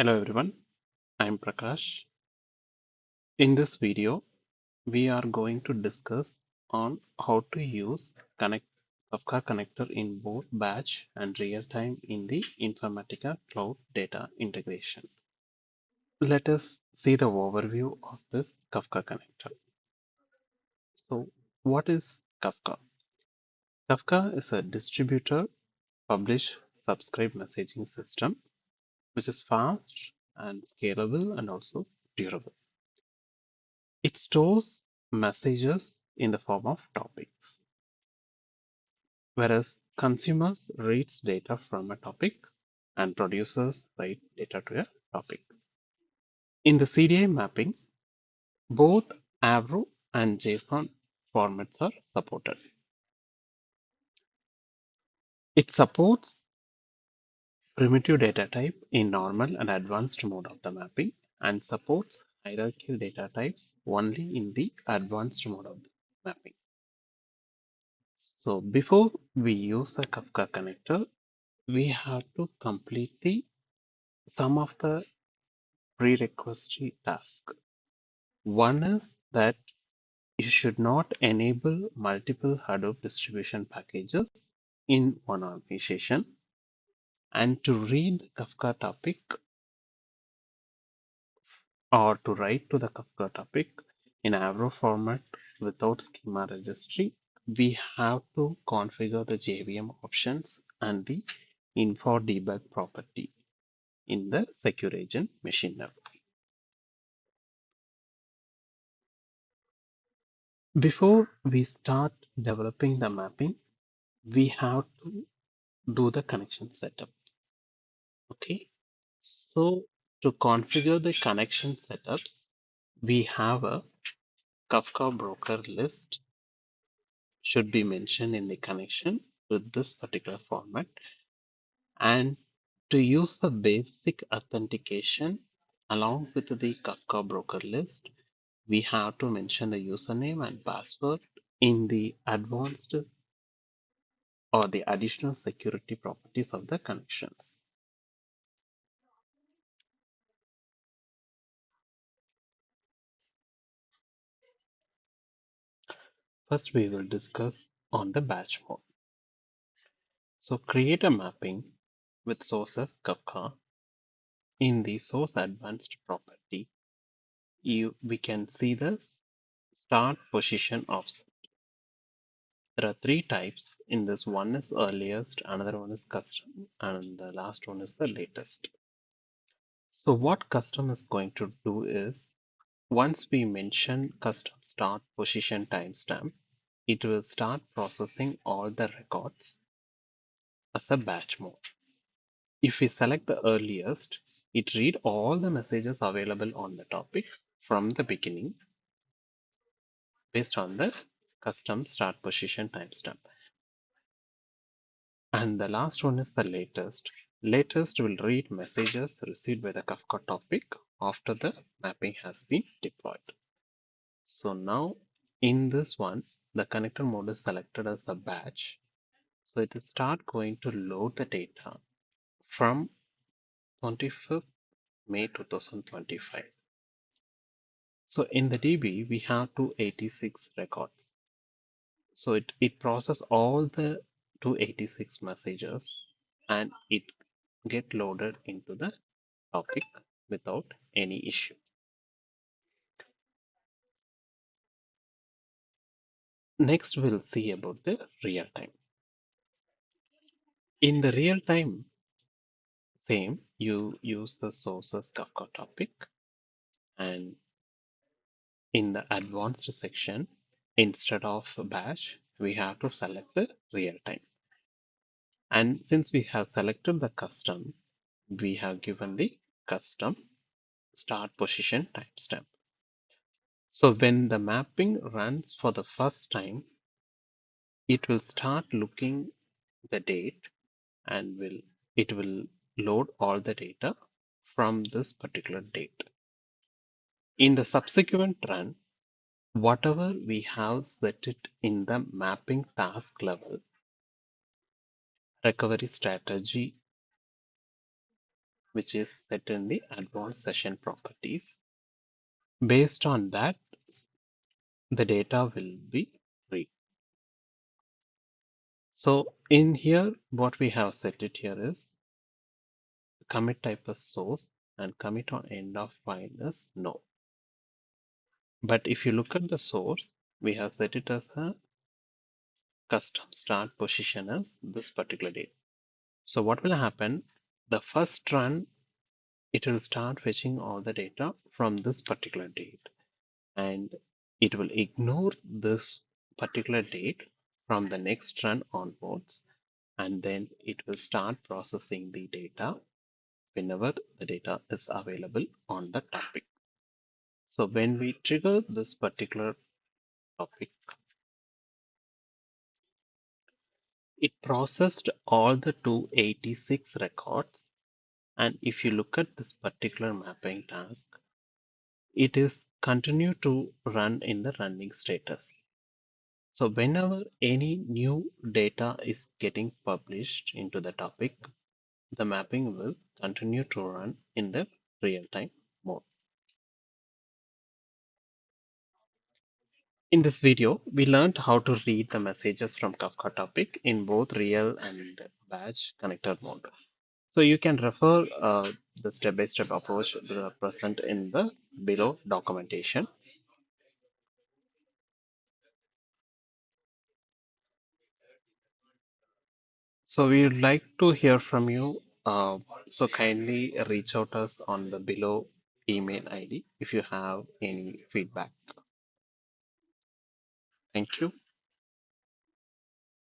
Hello everyone, I'm Prakash. In this video, we are going to discuss on how to use Kafka connector in both batch and real time in the Informatica Cloud Data Integration. Let us see the overview of this Kafka connector. So, what is Kafka? Kafka is a distributor publish subscribe messaging system which is fast and scalable and also durable. It stores messages in the form of topics, whereas consumers reads data from a topic and producers write data to a topic. In the CDI mapping, both Avro and JSON formats are supported. It supports primitive data type in normal and advanced mode of the mapping and supports hierarchical data types only in the advanced mode of the mapping. So before we use the Kafka connector, we have to complete some of the prerequisite tasks. One is that you should not enable multiple Hadoop distribution packages in one organization, and to read the Kafka topic or to write to the Kafka topic in Avro format without schema registry, we have to configure the JVM options and the info debug property in the secure agent machine level. Before we start developing the mapping, we have to do the connection setup. Okay, so to configure the connection setups, we have a Kafka broker list should be mentioned in the connection with this particular format. And to use the basic authentication along with the Kafka broker list, we have to mention the username and password in the advanced or the additional security properties of the connections. First, we will discuss on the batch mode. So create a mapping with sources Kafka. In the source advanced property, we can see the start position offset. There are three types in this. One is earliest, another one is custom, and the last one is the latest. So what custom is going to do is, once we mention custom start position timestamp, it will start processing all the records as a batch mode. If we select the earliest, it read all the messages available on the topic from the beginning based on the custom start position timestamp. And the last one is the latest. Latest will read messages received by the Kafka topic after the mapping has been deployed. So now in this one, the connector mode is selected as a batch. So it will start going to load the data from 25th May 2025. So in the DB, we have 286 records. So it processes all the 286 messages and it get loaded into the topic without any issue. Next, we'll see about the real time. In the real time, same, you use the sources Kafka topic, and in the advanced section, instead of batch, we have to select the real time. And since we have selected the custom, we have given the custom start position timestamp. So when the mapping runs for the first time, it will start looking the date and it will load all the data from this particular date. In the subsequent run, whatever we have set it in the mapping task level, recovery strategy which is set in the advanced session properties. Based on that, the data will be read. So in here, what we have set it here is commit type as source and commit on end of file is no. But if you look at the source, we have set it as a custom start position as this particular date. So what will happen? The first run, it will start fetching all the data from this particular date, and it will ignore this particular date from the next run onwards, and then it will start processing the data whenever the data is available on the topic. So when we trigger this particular topic, it processed all the 286 records, and if you look at this particular mapping task, it is continue to run in the running status. So whenever any new data is getting published into the topic, the mapping will continue to run in the real-time mode. In this video, we learned how to read the messages from Kafka topic in both real and batch connector mode. So you can refer the step-by-step approach present in the below documentation. So we would like to hear from you. So kindly reach out us on the below email ID if you have any feedback. Thank you.